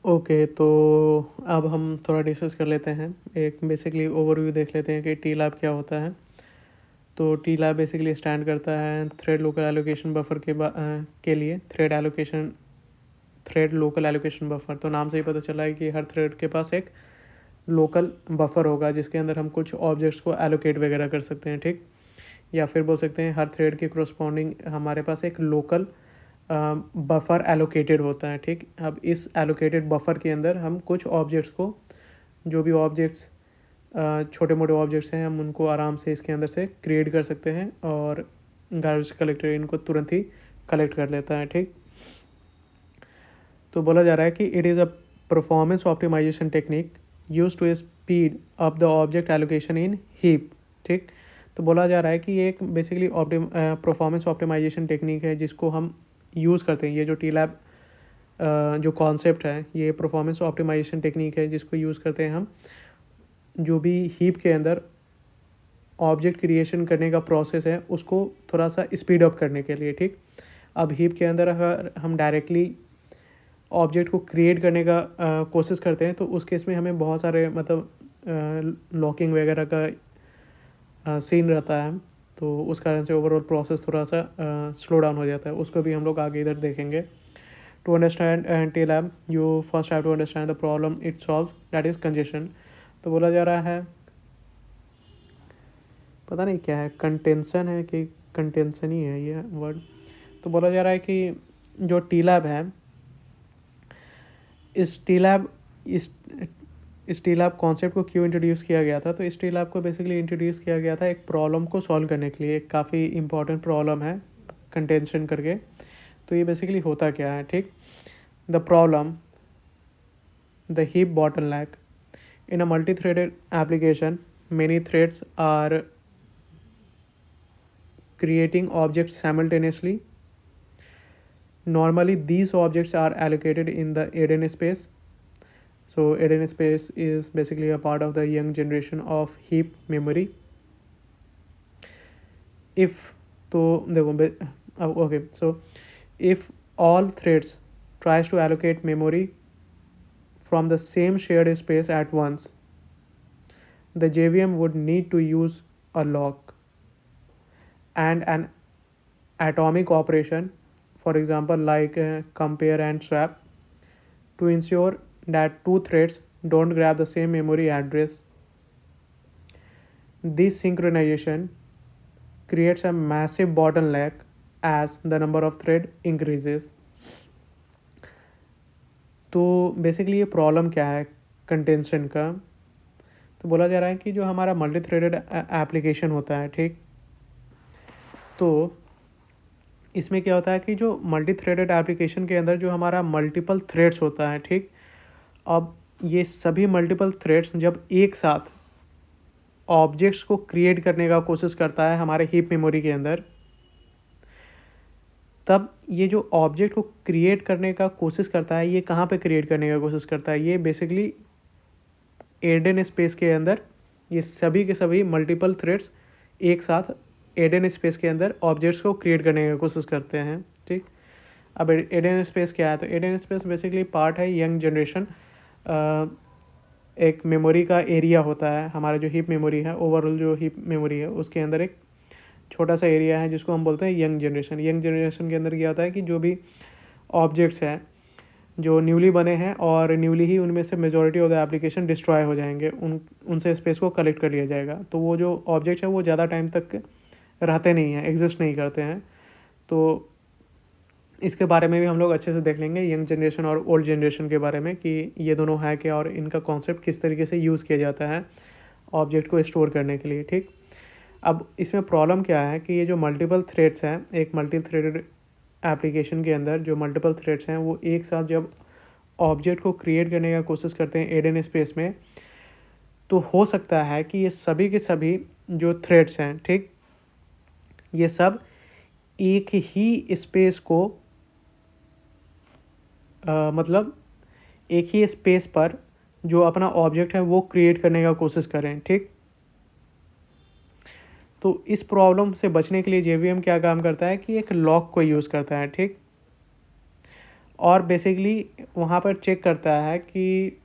Okay, तो अब हम थोड़ा डिस्कस कर लेते हैं। एक बेसिकली ओवरव्यू देख लेते हैं कि टी लैब क्या होता है। तो टी लैब बेसिकली स्टैंड करता है थ्रेड लोकल एलोकेशन बफर के लिए थ्रेड लोकल एलोकेशन बफर। तो नाम से ही पता चला है कि हर थ्रेड के पास एक लोकल बफर होगा जिसके अंदर हम कुछ ऑब्जेक्ट्स को एलोकेट वगैरह कर सकते हैं, ठीक। या फिर बोल सकते हैं हर थ्रेड के करस्पॉन्डिंग हमारे पास एक लोकल बफर एलोकेटेड होता है, ठीक। अब इस एलोकेटेड बफर के अंदर हम कुछ ऑब्जेक्ट्स को, जो भी ऑब्जेक्ट्स छोटे मोटे ऑब्जेक्ट्स हैं, हम उनको आराम से इसके अंदर से क्रिएट कर सकते हैं और गार्बेज कलेक्टर इनको तुरंत ही कलेक्ट कर लेता है, ठीक। तो बोला जा रहा है कि it is a performance optimisation technique use to speed up the object allocation in heap, ठीक। तो बोला जा रहा है कि ये एक बेसिकली परफॉर्मेंस ऑप्टिमाइजेशन टेक्निक है जिसको हम यूज़ करते हैं। ये जो टी लैब जो कॉन्सेप्ट है, ये परफॉर्मेंस ऑप्टिमाइजेशन टेक्निक है जिसको यूज़ करते हैं हम जो भी हीप के अंदर ऑब्जेक्ट क्रिएशन करने का प्रोसेस है उसको थोड़ा सा स्पीड अप करने के लिए, ठीक। अब हीप के अंदर अगर हम डायरेक्टली ऑब्जेक्ट को क्रिएट करने का कोशिश करते हैं तो उस केस में हमें बहुत सारे मतलब लॉकिंग वगैरह का सीन रहता है। तो उस कारण से ओवरऑल प्रोसेस थोड़ा सा स्लो डाउन हो जाता है। उसको भी हम लोग आगे इधर देखेंगे। To understand TLAB you first have to understand the problem it solve, that is congestion. तो बोला जा रहा है, पता नहीं क्या है, कंटेंशन है कि कंटेंशन ही है ये वर्ड। तो बोला जा रहा है कि जो टी लैब है, इस टी लैब इस इस टी लैब कॉन्सेप्ट को क्यों इंट्रोड्यूस किया गया था। तो इस टी लैब को बेसिकली इंट्रोड्यूस किया गया था एक प्रॉब्लम को सॉल्व करने के लिए। एक काफ़ी इंपॉर्टेंट प्रॉब्लम है कंटेंशन करके। तो ये बेसिकली होता क्या है, ठीक। The problem, the heap bottleneck in a multi-threaded application, many threads are creating objects simultaneously. Normally these objects are allocated in the hidden space. So hidden space is basically a part of the young generation of heap memory. If तो देखो okay, so if all threads tries to allocate memory from the same shared space at once, the JVM would need to use a lock and an atomic operation, for example like compare and swap, to ensure that two threads don't grab the same memory address. This synchronization creates a massive bottleneck as the number of thread increases. तो basically ये problem क्या है contention का। तो बोला जा रहा है कि जो हमारा मल्टी थ्रेडेड एप्लीकेशन होता है, ठीक। तो इसमें क्या होता है कि जो मल्टी थ्रेडेड एप्लीकेशन के अंदर जो हमारा मल्टीपल थ्रेड्स होता है, ठीक। अब ये सभी मल्टीपल थ्रेड्स जब एक साथ ऑब्जेक्ट्स को क्रिएट करने का कोशिश करता है हमारे हीप मेमोरी के अंदर, तब ये जो ऑब्जेक्ट को क्रिएट करने का कोशिश करता है, ये कहाँ पे क्रिएट करने का कोशिश करता है, ये बेसिकली एडन स्पेस के अंदर। ये सभी के सभी मल्टीपल थ्रेड्स एक साथ एडन स्पेस के अंदर ऑब्जेक्ट्स को क्रिएट करने की कोशिश करते हैं, ठीक। अब एडन स्पेस क्या है। तो एडन स्पेस बेसिकली पार्ट है यंग जनरेशन, एक मेमोरी का एरिया होता है। हमारा जो हीप मेमोरी है, ओवरऑल जो हीप मेमोरी है उसके अंदर एक छोटा सा एरिया है जिसको हम बोलते हैं यंग जनरेशन। यंग जनरेशन के अंदर क्या होता है कि जो भी ऑब्जेक्ट्स हैं जो न्यूली बने हैं और न्यूली ही उनमें से majority of the application destroy हो जाएंगे, उनसे स्पेस को कलेक्ट कर लिया जाएगा। तो वो जो ऑब्जेक्ट है वो ज़्यादा टाइम तक रहते नहीं हैं, एग्जिस्ट नहीं करते हैं। तो इसके बारे में भी हम लोग अच्छे से देख लेंगे, यंग जनरेशन और ओल्ड जनरेशन के बारे में, कि ये दोनों है क्या और इनका कॉन्सेप्ट किस तरीके से यूज़ किया जाता है ऑब्जेक्ट को स्टोर करने के लिए, ठीक। अब इसमें प्रॉब्लम क्या है कि ये जो मल्टीपल थ्रेड्स हैं, एक मल्टी थ्रेडेड एप्लीकेशन के अंदर जो मल्टीपल थ्रेड्स हैं वो एक साथ जब ऑब्जेक्ट को क्रिएट करने का कोशिश करते हैं एडन स्पेस में, तो हो सकता है कि ये सभी के सभी जो थ्रेड्स हैं, ठीक, ये सब एक ही स्पेस को मतलब एक ही स्पेस पर जो अपना ऑब्जेक्ट है वो क्रिएट करने का कोशिश करें, ठीक। तो इस प्रॉब्लम से बचने के लिए जेवीएम क्या काम करता है कि एक लॉक को यूज़ करता है, ठीक। और बेसिकली वहाँ पर चेक करता है कि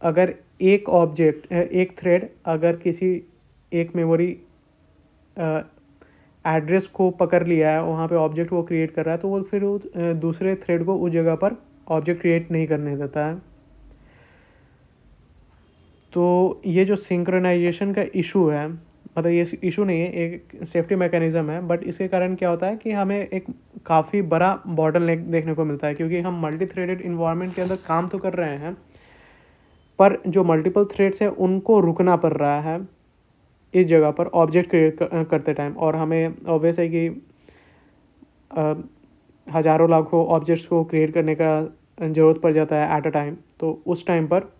अगर एक ऑब्जेक्ट एक थ्रेड अगर किसी एक मेमोरी एड्रेस को पकड़ लिया है, वहाँ पे ऑब्जेक्ट वो क्रिएट कर रहा है, तो वो फिर दूसरे थ्रेड को उस जगह पर ऑब्जेक्ट क्रिएट नहीं करने देता है। तो ये जो सिंक्रोनाइजेशन का इशू है, मतलब ये इशू नहीं है, एक सेफ्टी मैकेनिज्म है, बट इसके कारण क्या होता है कि हमें एक काफ़ी बड़ा बॉटलनेक देखने को मिलता है, क्योंकि हम मल्टी थ्रेडेड इन्वायरमेंट के अंदर काम तो कर रहे हैं, पर जो मल्टीपल थ्रेड्स हैं उनको रुकना पड़ रहा है इस जगह पर ऑब्जेक्ट क्रिएट करते टाइम। और हमें ऑब्वियस है कि हज़ारों लाखों ऑब्जेक्ट्स को क्रिएट करने का ज़रूरत पड़ जाता है एट अ टाइम। तो उस टाइम पर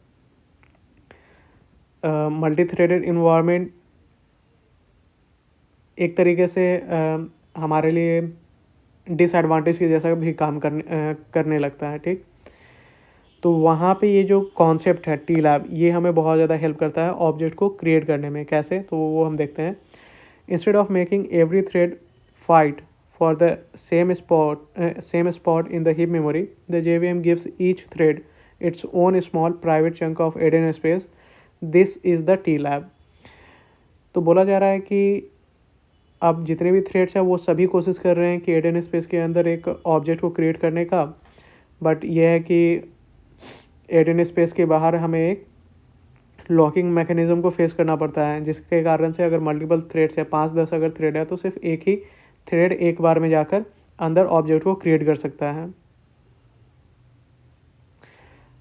मल्टी थ्रेडेड इन्वायरमेंट एक तरीके से हमारे लिए डिसएडवांटेज के जैसा भी काम करने लगता है। ठीक, तो वहाँ पे ये जो कॉन्सेप्ट है टी लैब, ये हमें बहुत ज़्यादा हेल्प करता है ऑब्जेक्ट को क्रिएट करने में। कैसे, तो वो हम देखते हैं। Instead of making every thread fight for the same spot in the heap memory, the JVM gives each thread its own small private chunk of hidden space. This is the T-lab. तो बोला जा रहा है कि अब जितने भी threads हैं वो सभी कोशिश कर रहे हैं कि हिडन स्पेस के अंदर एक ऑब्जेक्ट को क्रिएट करने का, बट यह है कि हिडन स्पेस के बाहर हमें एक लॉकिंग मैकेनिज्म को फेस करना पड़ता है, जिसके कारण से अगर मल्टीपल थ्रेड्स है, 5-10 अगर थ्रेड है, तो सिर्फ एक ही थ्रेड एक बार में जाकर अंदर ऑब्जेक्ट को क्रिएट कर सकता है।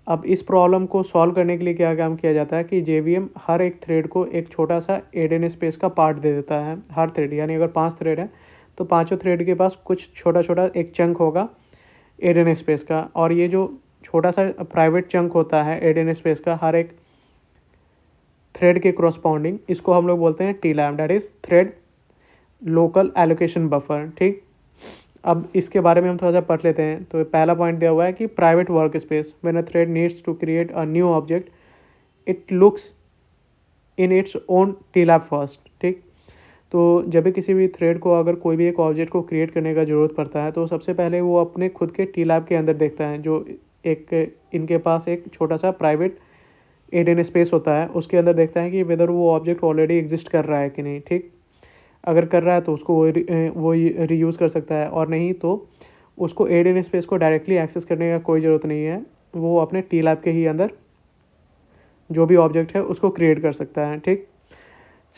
अब इस प्रॉब्लम को सॉल्व करने के लिए क्या काम किया जाता है कि जेवीएम हर एक थ्रेड को एक छोटा सा हिडन स्पेस का पार्ट दे देता है। हर थ्रेड, यानी अगर 5 थ्रेड है तो पांचों थ्रेड के पास कुछ छोटा छोटा एक चंक होगा हिडन स्पेस का, और ये जो छोटा सा प्राइवेट चंक होता है हिडन स्पेस का हर एक थ्रेड के करस्पॉन्डिंग, इसको हम लोग बोलते हैं T lab, that is thread local allocation buffer. ठीक, अब इसके बारे में हम थोड़ा सा पढ़ लेते हैं। तो पहला पॉइंट दिया हुआ है कि private work space, when a thread needs to create a new object it looks in its own TLAB first. ठीक, तो जब भी किसी भी थ्रेड को अगर कोई भी एक ऑब्जेक्ट को क्रिएट करने का ज़रूरत पड़ता है, तो सबसे पहले वो अपने खुद के टी लैब के अंदर देखता है, जो एक इनके पास एक छोटा सा प्राइवेट हिडन स्पेस होता है, उसके अंदर देखता है कि वेदर वो ऑब्जेक्ट ऑलरेडी एग्जिस्ट कर रहा है कि नहीं। ठीक, अगर कर रहा है तो उसको वो रीयूज़ कर सकता है, और नहीं तो उसको हिडन स्पेस को डायरेक्टली एक्सेस करने का कोई ज़रूरत नहीं है, वो अपने टी लैब के ही अंदर जो भी ऑब्जेक्ट है उसको क्रिएट कर सकता है। ठीक,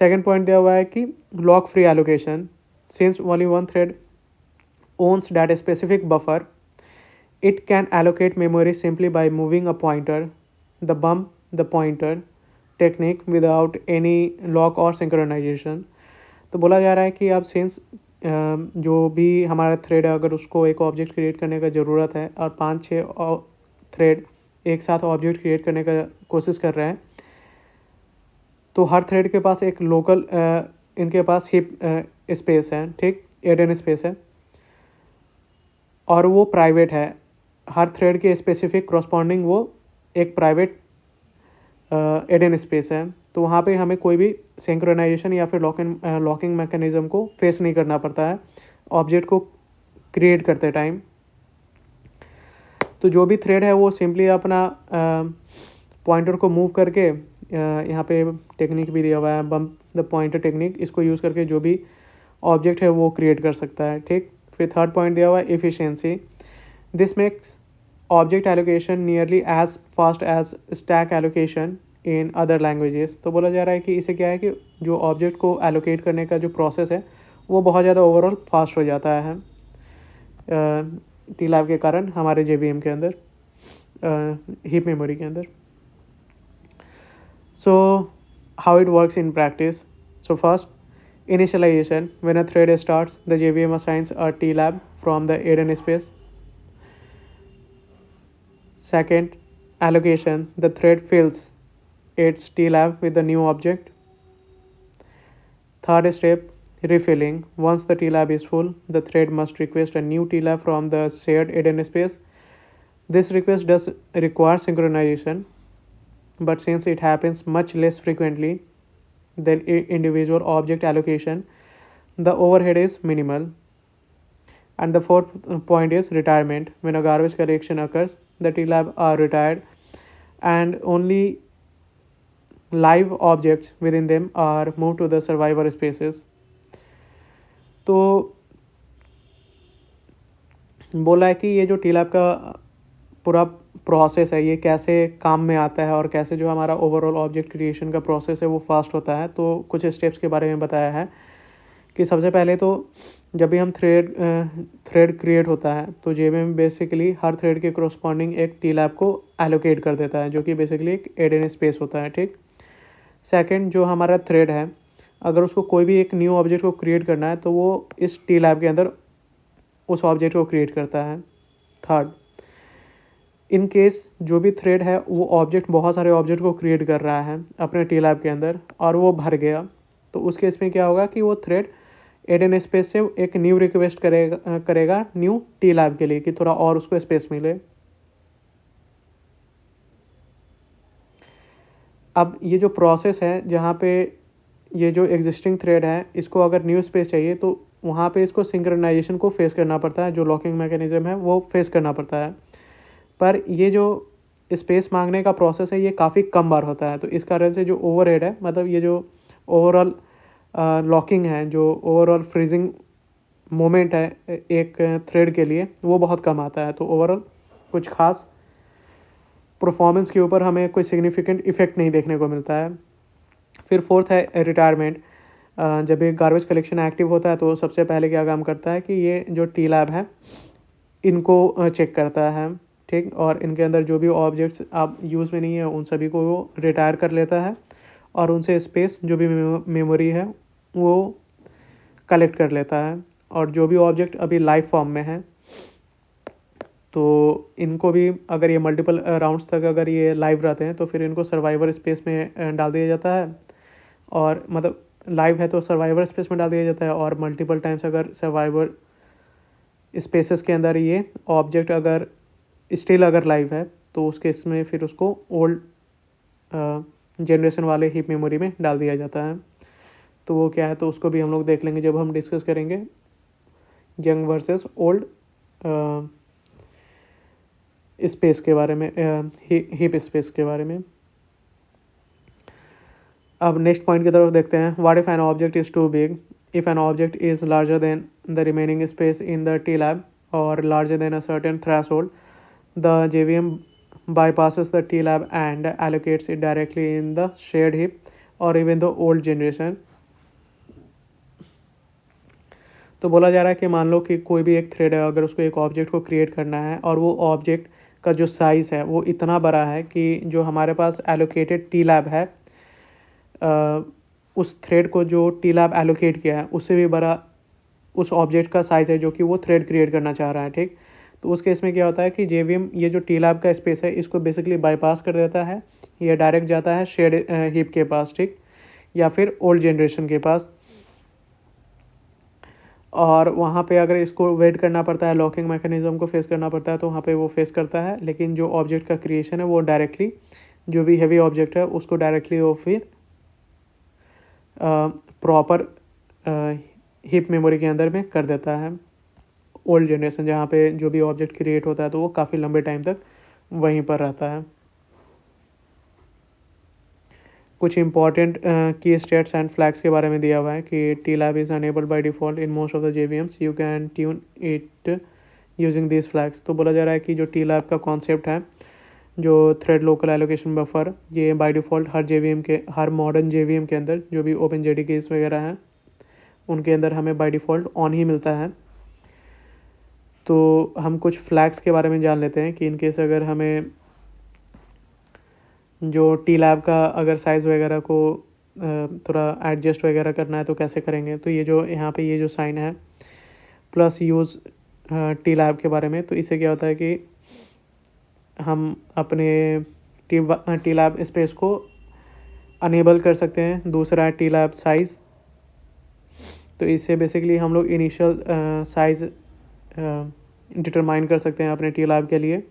सेकेंड पॉइंट दिया हुआ है कि lock free allocation, since only one thread owns that specific buffer, it can allocate memory simply by moving a pointer, the bump the pointer technique without any lock or synchronization। तो बोला जा रहा है कि अब सिंस जो भी हमारा थ्रेड है, अगर उसको एक ऑब्जेक्ट क्रिएट करने का ज़रूरत है और 5-6 थ्रेड एक साथ ऑब्जेक्ट क्रिएट करने का कोशिश कर रहे हैं, तो हर थ्रेड के पास एक लोकल इनके पास हिप स्पेस है। ठीक, हिडन स्पेस है, और वो प्राइवेट है। हर थ्रेड के स्पेसिफिक करस्पॉन्डिंग वो एक प्राइवेट हिडन स्पेस है। तो वहाँ पे हमें कोई भी सिंक्रोनाइजेशन या फिर लॉकिंग मैकेनिज्म को फेस नहीं करना पड़ता है ऑब्जेक्ट को क्रिएट करते टाइम। तो जो भी थ्रेड है वो सिंपली अपना पॉइंटर को मूव करके, यहाँ पे टेक्निक भी दिया हुआ है बम्प द पॉइंटर टेक्निक, इसको यूज़ करके जो भी ऑब्जेक्ट है वो क्रिएट कर सकता है। ठीक, फिर थर्ड पॉइंट दिया हुआ है efficiency, this makes object allocation nearly as fast as stack allocation in other languages. तो बोला जा रहा है कि इसे क्या है कि जो ऑब्जेक्ट को एलोकेट करने का जो प्रोसेस है वो बहुत ज़्यादा ओवरऑल फास्ट हो जाता है टी लैब के कारण हमारे जेवीएम के अंदर, हीप मेमोरी के अंदर। So how it works in practice? So first, initialization, when a thread starts, the JVM assigns a TLAB from the hidden space. Second, allocation, the thread fills its TLAB with the new object. Third step, refilling, once the TLAB is full, the thread must request a new TLAB from the shared hidden space. This request does require synchronization, but since it happens much less frequently than individual object allocation, the overhead is minimal. And the fourth point is retirement. When a garbage collection occurs, the T-Lab are retired and only live objects within them are moved to the survivor spaces. तो बोला है कि ये जो T lab का पूरा process है ये कैसे काम में आता है और कैसे जो हमारा ओवरऑल ऑब्जेक्ट क्रिएशन का प्रोसेस है वो फास्ट होता है। तो कुछ स्टेप्स के बारे में बताया है कि सबसे पहले तो जब भी हम थ्रेड क्रिएट होता है तो जेवीएम बेसिकली हर थ्रेड के कोरस्पॉन्डिंग एक टी लैब को एलोकेट कर देता है, जो कि बेसिकली एक एडेन स्पेस होता है। ठीक। सेकंड, जो हमारा थ्रेड है अगर उसको कोई भी एक न्यू ऑब्जेक्ट को क्रिएट करना है तो वो इस टी लैब के अंदर उस ऑब्जेक्ट को क्रिएट करता है। थर्ड, इन केस जो भी थ्रेड है वो ऑब्जेक्ट बहुत सारे ऑब्जेक्ट को क्रिएट कर रहा है अपने टी लैब के अंदर और वो भर गया, तो उस केस में क्या होगा कि वो थ्रेड एडेन स्पेस से एक न्यू रिक्वेस्ट करेगा न्यू टी लैब के लिए कि थोड़ा और उसको स्पेस मिले। अब ये जो प्रोसेस है जहाँ पे ये जो एग्जिस्टिंग थ्रेड है इसको अगर न्यू स्पेस चाहिए तो वहाँ पे इसको सिंक्रोनाइजेशन को फेस करना पड़ता है, जो लॉकिंग मैकेनिज्म है वो फेस करना पड़ता है। पर ये जो स्पेस मांगने का प्रोसेस है ये काफ़ी कम बार होता है, तो इस कारण से जो ओवरहेड है, मतलब ये जो ओवरऑल लॉकिंग है, जो ओवरऑल फ्रीजिंग मोमेंट है एक थ्रेड के लिए, वो बहुत कम आता है। तो ओवरऑल कुछ खास परफॉर्मेंस के ऊपर हमें कोई सिग्निफिकेंट इफेक्ट नहीं देखने को मिलता है। फिर फोर्थ है रिटायरमेंट। जब एक गार्बेज कलेक्शन एक्टिव होता है तो सबसे पहले क्या काम करता है कि ये जो टी लैब है इनको चेक करता है। ठीक। और इनके अंदर जो भी ऑब्जेक्ट्स आप यूज़ में नहीं है उन सभी को वो रिटायर कर लेता है और उनसे स्पेस जो भी मेमोरी है वो कलेक्ट कर लेता है। और जो भी ऑब्जेक्ट अभी लाइव फॉर्म में है तो इनको भी अगर ये मल्टीपल राउंड्स तक अगर ये लाइव रहते हैं तो फिर इनको सर्वाइवर स्पेस में डाल दिया जाता है। और मतलब लाइव है तो सर्वाइवर स्पेस में डाल दिया जाता है, और मल्टीपल टाइम्स अगर सर्वाइवर स्पेसेस के अंदर ये ऑब्जेक्ट अगर स्टिल अगर लाइव है तो उस केस में फिर उसको ओल्ड जनरेशन वाले हीप मेमोरी में डाल दिया जाता है। तो वो क्या है तो उसको भी हम लोग देख लेंगे जब हम डिस्कस करेंगे यंग वर्सेस ओल्ड स्पेस के बारे में, हीप स्पेस के बारे में। अब नेक्स्ट पॉइंट की तरफ देखते हैं। What if an object is too big? If an object is larger than the remaining space in the TLAB और larger than a certain threshold, the JVM bypasses the T-Lab and allocates it directly in the shared heap or even the old generation। तो बोला जा रहा है कि मान लो कि कोई भी एक थ्रेड है, अगर उसको एक ऑब्जेक्ट को क्रिएट करना है और वो ऑब्जेक्ट का जो साइज़ है वो इतना बड़ा है कि जो हमारे पास एलोकेटेड टी लैब है उस थ्रेड को जो टी लैब एलोकेट किया है उससे भी बड़ा उस ऑब्जेक्ट का साइज़ है जो कि वो थ्रेड क्रिएट करना चाह रहा है। ठीक। तो उस केस में क्या होता है कि जेवीएम ये जो टी लैब का स्पेस है इसको बेसिकली बाईपास कर देता है, ये डायरेक्ट जाता है शेड हीप के पास। ठीक। या फिर ओल्ड जनरेशन के पास, और वहाँ पे अगर इसको वेट करना पड़ता है, लॉकिंग मैकेनिज्म को फेस करना पड़ता है, तो वहाँ पे वो फेस करता है। लेकिन जो ऑब्जेक्ट का क्रिएशन है वो डायरेक्टली जो भी हैवी ऑब्जेक्ट है उसको डायरेक्टली वो फिर प्रॉपर हीप मेमोरी के अंदर में कर देता है। ओल्ड जनरेशन जहाँ पे जो भी ऑब्जेक्ट क्रिएट होता है तो वो काफ़ी लंबे टाइम तक वहीं पर रहता है। कुछ इंपॉर्टेंट की स्टेट्स एंड फ्लैग्स के बारे में दिया हुआ है कि TLAB is enabled by default in most of the JVMs, you can tune it using this flags. तो बोला जा रहा है कि जो टी लैब का कॉन्सेप्ट है, जो थ्रेड लोकल एलोकेशन बफर, ये बाय डिफ़ॉल्ट हर जेवीएम के, हर मॉडर्न जेवीएम के अंदर जो भी ओपन जेडीकेस वगैरह हैं उनके अंदर हमें बाय डिफ़ॉल्ट ऑन ही मिलता है। तो हम कुछ फ्लैग्स के बारे में जान लेते हैं कि इनकेस अगर हमें जो टी लैब का अगर साइज़ वगैरह को थोड़ा एडजस्ट वगैरह करना है तो कैसे करेंगे। तो ये जो यहाँ पे ये जो साइन है प्लस यूज़ टी लैब के बारे में, तो इससे क्या होता है कि हम अपने टी लैब स्पेस को अनेबल कर सकते हैं। दूसरा है टी लैब साइज़, तो इससे बेसिकली हम लोग इनिशियल साइज़ डिटरमाइन कर सकते हैं अपने टी लैब के लिए।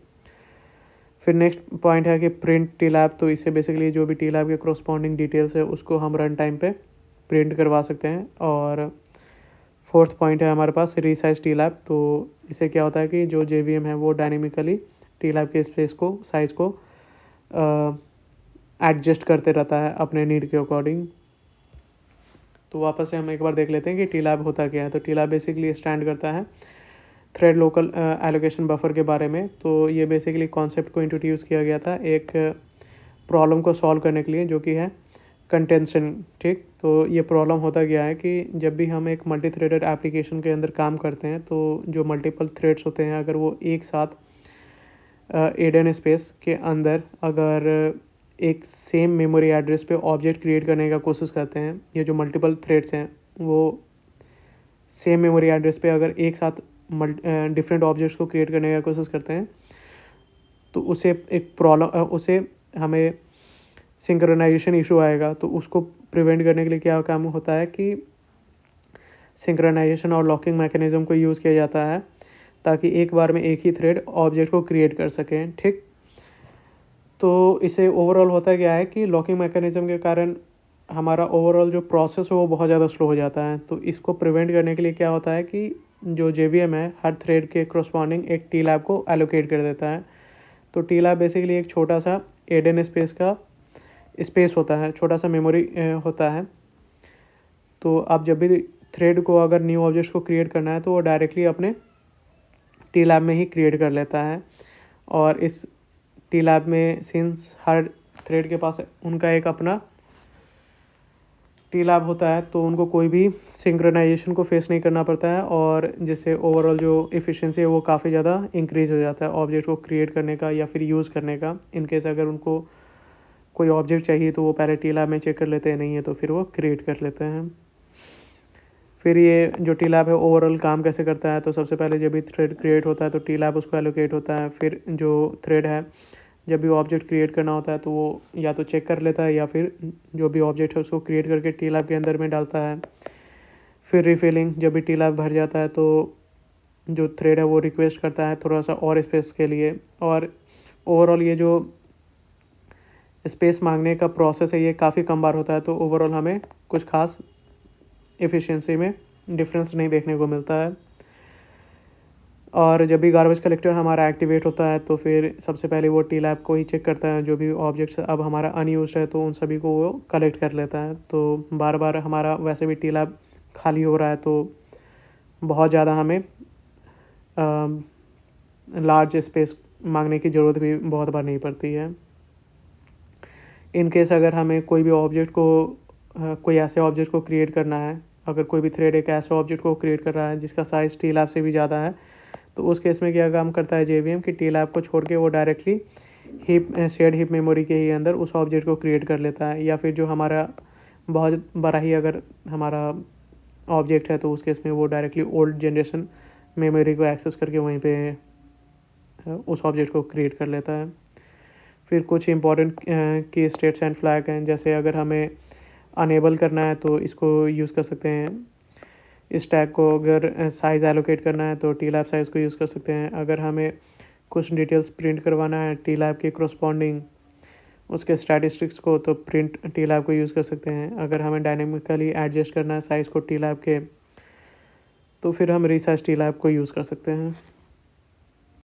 फिर नेक्स्ट पॉइंट है कि प्रिंट टी लैब, तो इससे बेसिकली जो भी टी लैब के कोरस्पॉन्डिंग डिटेल्स है उसको हम रन टाइम पे प्रिंट करवा सकते हैं। और फोर्थ पॉइंट है हमारे पास रीसाइज टी लैब। तो इससे क्या होता है कि जो JVM है वो डायनेमिकली टी लैब के स्पेस को, साइज़ को एडजस्ट करते रहता है अपने नीड के अकॉर्डिंग। तो वापस से हम एक बार देख लेते हैं कि टी लैब होता क्या है। तो टी लैब बेसिकली स्टैंड करता है थ्रेड लोकल एलोकेशन बफर के बारे में। तो ये बेसिकली कॉन्सेप्ट को इंट्रोड्यूस किया गया था एक प्रॉब्लम को सॉल्व करने के लिए, जो कि है कंटेंशन। ठीक, तो ये प्रॉब्लम होता क्या है कि जब भी हम एक मल्टी थ्रेडेड एप्लीकेशन के अंदर काम करते हैं तो जो मल्टीपल थ्रेड्स होते हैं, अगर वो एक साथ एडन स्पेस के अंदर अगर एक सेम मेमोरी एड्रेस पे ऑब्जेक्ट क्रिएट करने का कोशिश करते हैं, ये जो मल्टीपल थ्रेड्स हैं वो सेम मेमोरी एड्रेस पे अगर एक साथ डिफरेंट ऑब्जेक्ट्स को क्रिएट करने का कोशिश करते हैं, तो उसे एक प्रॉब्लम उसे हमें सिंक्रोनाइजेशन इशू आएगा। तो उसको प्रिवेंट करने के लिए क्या काम होता है कि सिंक्रोनाइजेशन और लॉकिंग मैकेनिज्म को यूज़ किया जाता है, ताकि एक बार में एक ही थ्रेड ऑब्जेक्ट को क्रिएट कर सकें। ठीक, तो इसे ओवरऑल होता क्या है कि लॉकिंग मैकेनिज्म के कारण हमारा ओवरऑल जो प्रोसेस है वो बहुत ज़्यादा स्लो हो जाता है। तो इसको प्रिवेंट करने के लिए क्या होता है कि जो JVM है हर थ्रेड के करस्पॉन्डिंग एक टी लैब को एलोकेट कर देता है। तो टी लैब बेसिकली एक छोटा सा एडन स्पेस का स्पेस होता है, छोटा सा मेमोरी होता है। तो आप जब भी थ्रेड को अगर न्यू ऑब्जेक्ट को क्रिएट करना है तो वो डायरेक्टली अपने टी लैब में ही क्रिएट कर लेता है। और इस टी लैब में सिंस हर थ्रेड के पास उनका एक अपना टी लैब होता है, तो उनको कोई भी सिंक्रोनाइजेशन को फेस नहीं करना पड़ता है, और जिससे ओवरऑल जो एफिशिएंसी है वो काफ़ी ज़्यादा इंक्रीज़ हो जाता है ऑब्जेक्ट को क्रिएट करने का या फिर यूज़ करने का। इनकेस अगर उनको कोई ऑब्जेक्ट चाहिए तो वो पहले टी लैब में चेक कर लेते हैं, नहीं है तो फिर वो क्रिएट कर लेते हैं। फिर ये जो टी लैब है ओवरऑल काम कैसे करता है, तो सबसे पहले जब भी थ्रेड क्रिएट होता है तो टी लैब उसको एलोकेट होता है। फिर जो थ्रेड है जब भी ऑब्जेक्ट क्रिएट करना होता है तो वो या तो चेक कर लेता है या फिर जो भी ऑब्जेक्ट है उसको क्रिएट करके टी लैब के अंदर में डालता है। फिर रिफिलिंग, जब भी टी लैब भर जाता है तो जो थ्रेड है वो रिक्वेस्ट करता है थोड़ा सा और स्पेस के लिए। और ओवरऑल ये जो स्पेस मांगने का प्रोसेस है ये काफ़ी कम बार होता है, तो ओवरऑल हमें कुछ खास एफिशिएंसी में डिफरेंस नहीं देखने को मिलता है। और जब भी गार्बेज कलेक्टर हमारा एक्टिवेट होता है तो फिर सबसे पहले वो टी लैब को ही चेक करता है, जो भी ऑब्जेक्ट्स अब हमारा अनयूज्ड है तो उन सभी को वो कलेक्ट कर लेता है। तो बार बार हमारा वैसे भी टी लैब खाली हो रहा है तो बहुत ज़्यादा हमें लार्ज स्पेस मांगने की ज़रूरत भी बहुत बार नहीं पड़ती है। इन केस अगर हमें कोई भी ऑब्जेक्ट को कोई ऐसे ऑब्जेक्ट को क्रिएट करना है, अगर कोई भी थ्रेड एक ऐसे ऑब्जेक्ट को क्रिएट कर रहा है जिसका साइज़ टी लैब से भी ज़्यादा है, तो उस केस में क्या काम करता है JVM कि टी लैब को छोड़ के वो डायरेक्टली शेयर्ड हीप मेमोरी के ही अंदर उस ऑब्जेक्ट को क्रिएट कर लेता है। या फिर जो हमारा बहुत बड़ा ही अगर हमारा ऑब्जेक्ट है तो उस केस में वो डायरेक्टली ओल्ड जनरेशन मेमोरी को एक्सेस करके वहीं पे उस ऑब्जेक्ट को क्रिएट कर लेता है। फिर कुछ इंपॉर्टेंट की स्टेट्स एंड फ्लैग हैं, जैसे अगर हमें अनेबल करना है तो इसको यूज़ कर सकते हैं। इस टैग को अगर साइज़ एलोकेट करना है तो टी लैब साइज़ को यूज़ कर सकते हैं। अगर हमें कुछ डिटेल्स प्रिंट करवाना है टी लैब के करस्पॉन्डिंग उसके स्टैटिस्टिक्स को, तो प्रिंट टी लैब को यूज़ कर सकते हैं। अगर हमें डायनेमिकली एडजस्ट करना है साइज़ को टी लैब के, तो फिर हम रिसाइज टी लैब को यूज़ कर सकते हैं।